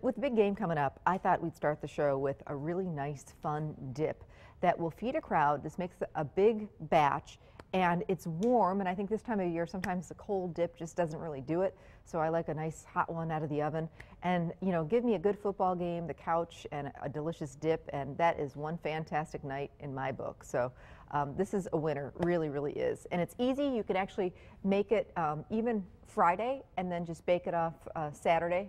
With the big game coming up, I thought we'd start the show with a really nice, fun dip that will feed a crowd. This makes a big batch, and it's warm, and I think this time of year, sometimes the cold dip just doesn't really do it. So I like a nice hot one out of the oven. And, you know, give me a good football game, the couch, and a delicious dip, and that is one fantastic night in my book. So this is a winner, really, really is. And it's easy. You can actually make it even Friday and then just bake it off Saturday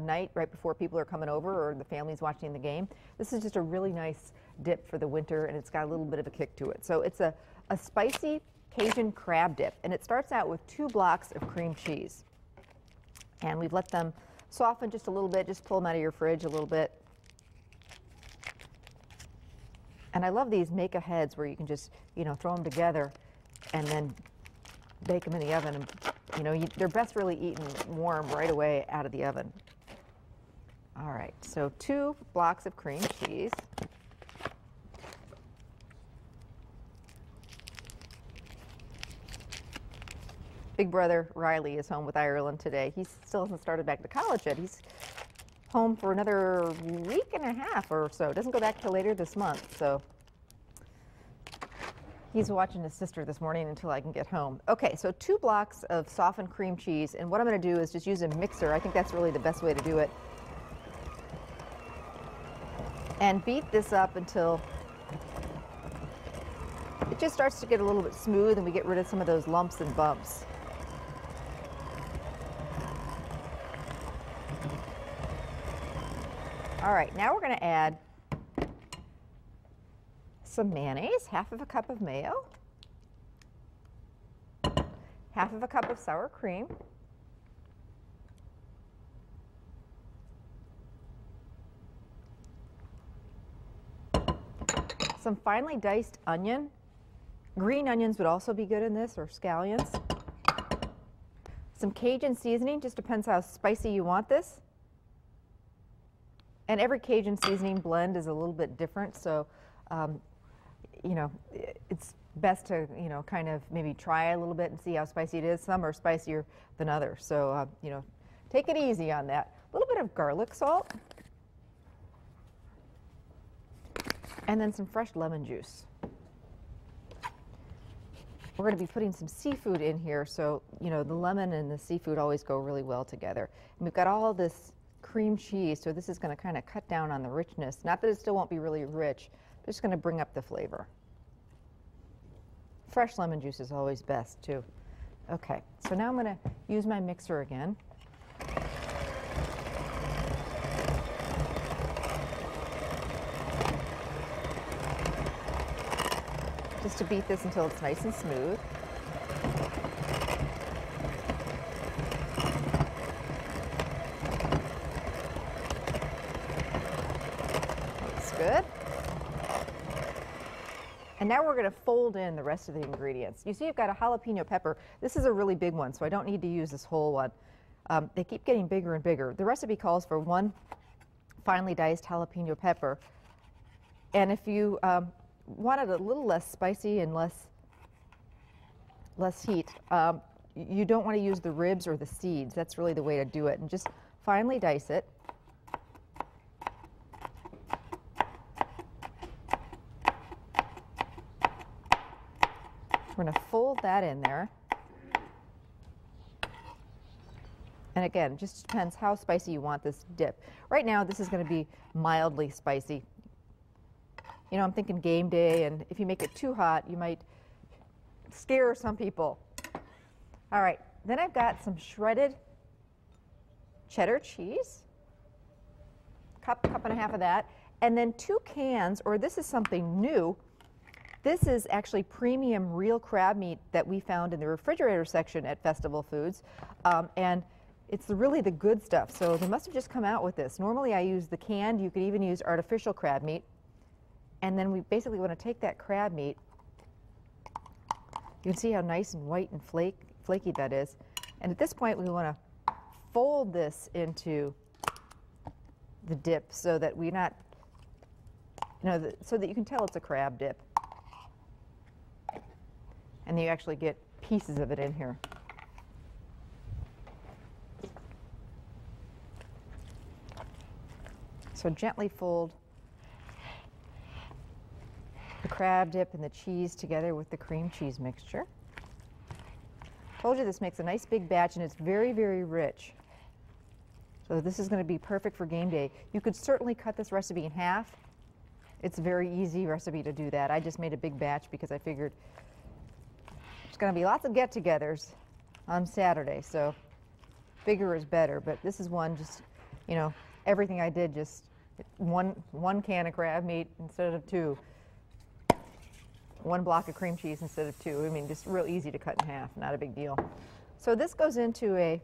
night right before people are coming over or the family's watching the game. This is just a really nice dip for the winter, and it's got a little bit of a kick to it. So it's a spicy Cajun crab dip, and it starts out with 2 blocks of cream cheese. And we've let them soften just a little bit. Just pull them out of your fridge a little bit. And I love these make-aheads where you can just, you know, throw them together and then bake them in the oven. And, you know, they're best really eaten warm right away out of the oven. All right, so 2 blocks of cream cheese. Big brother Riley is home with Ireland today. He still hasn't started back to college yet. He's home for another week and a half or so. Doesn't go back till later this month. So he's watching his sister this morning until I can get home. Okay, so 2 blocks of softened cream cheese. And what I'm going to do is just use a mixer. I think that's really the best way to do it. And beat this up until it just starts to get a little bit smooth and we get rid of some of those lumps and bumps. All right, now we're going to add some mayonnaise, half of a cup of mayo, half of a cup of sour cream, some finely diced onion. Green onions would also be good in this, or scallions. Some Cajun seasoning, just depends how spicy you want this. And every Cajun seasoning blend is a little bit different, so you know, it's best to, you know, kind of maybe try a little bit and see how spicy it is. Some are spicier than others, so you know, take it easy on that. A little bit of garlic salt, and then some fresh lemon juice. We're going to be putting some seafood in here, so you know the lemon and the seafood always go really well together. And we've got all this cream cheese, so this is going to kind of cut down on the richness. Not that it still won't be really rich, but it's going to bring up the flavor. Fresh lemon juice is always best too. Okay, so now I'm going to use my mixer again. Just to beat this until it's nice and smooth. Good. And now we're going to fold in the rest of the ingredients. You see I've got a jalapeno pepper. This is a really big one, so I don't need to use this whole one. They keep getting bigger and bigger. The recipe calls for 1 finely diced jalapeno pepper. And if you wanted a little less spicy and less heat, you don't want to use the ribs or the seeds. That's really the way to do it. And just finely dice it. We're going to fold that in there. And again, just depends how spicy you want this dip. Right now, this is going to be mildly spicy. You know, I'm thinking game day, and if you make it too hot, you might scare some people. All right, then I've got some shredded cheddar cheese, cup and a half of that, and then 2 cans, or this is something new. This is actually premium real crab meat that we found in the refrigerator section at Festival Foods, and it's really the good stuff. So they must have just come out with this. Normally I use the canned. You could even use artificial crab meat. And then we basically want to take that crab meat. You can see how nice and white and flaky that is. And at this point we want to fold this into the dip so that we're not, you know, so that you can tell it's a crab dip. And you actually get pieces of it in here. So gently fold the crab dip and the cheese together with the cream cheese mixture. Told you this makes a nice big batch, and it's very, very rich. So this is going to be perfect for game day. You could certainly cut this recipe in half. It's a very easy recipe to do that. I just made a big batch because I figured there's going to be lots of get-togethers on Saturday, so bigger is better. But this is one, just, you know, everything I did, just one can of crab meat instead of two. One block of cream cheese instead of two. I mean, just real easy to cut in half, not a big deal. So this goes into a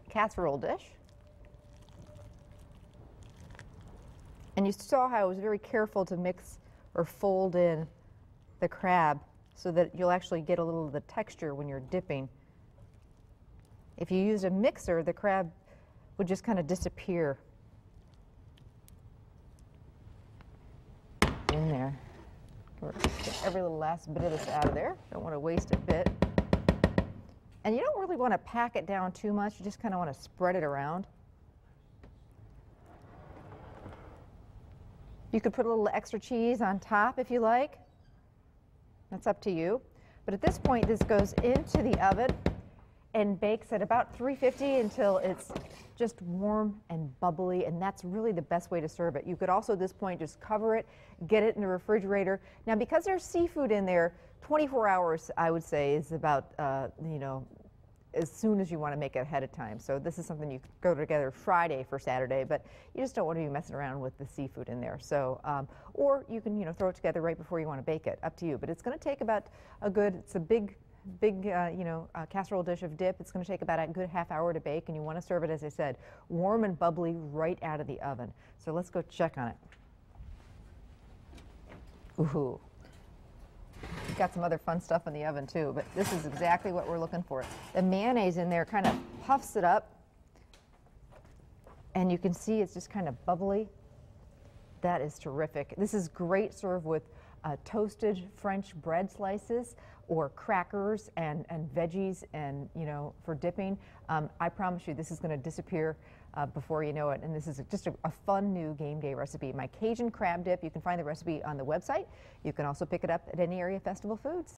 casserole dish. And you saw how I was very careful to mix or fold in the crab so that you'll actually get a little of the texture when you're dipping. If you used a mixer, the crab would just kind of disappear in there. Get every little last bit of this out of there. Don't want to waste a bit. And you don't really want to pack it down too much. You just kind of want to spread it around. You could put a little extra cheese on top if you like. That's up to you. But at this point, this goes into the oven and bakes at about 350 until it's just warm and bubbly, and that's really the best way to serve it. You could also at this point just cover it, get it in the refrigerator. Now, because there's seafood in there, 24 hours, I would say, is about, you know, as soon as you want to make it ahead of time. So this is something you could go together Friday for Saturday, but you just don't want to be messing around with the seafood in there. So, or you can, you know, throw it together right before you want to bake it, up to you. But it's going to take about a good, it's a big you know, casserole dish of dip. It's going to take about a good half hour to bake, and you want to serve it, as I said, warm and bubbly right out of the oven. So let's go check on it. Ooh. We've got some other fun stuff in the oven too, but this is exactly what we're looking for. The mayonnaise in there kind of puffs it up, and you can see it's just kind of bubbly. That is terrific. This is great served with toasted French bread slices or crackers and veggies, and, you know, for dipping. I promise you this is going to disappear before you know it, and this is just a fun new game day recipe. My Cajun crab dip, you can find the recipe on the website. You can also pick it up at any area Festival Foods.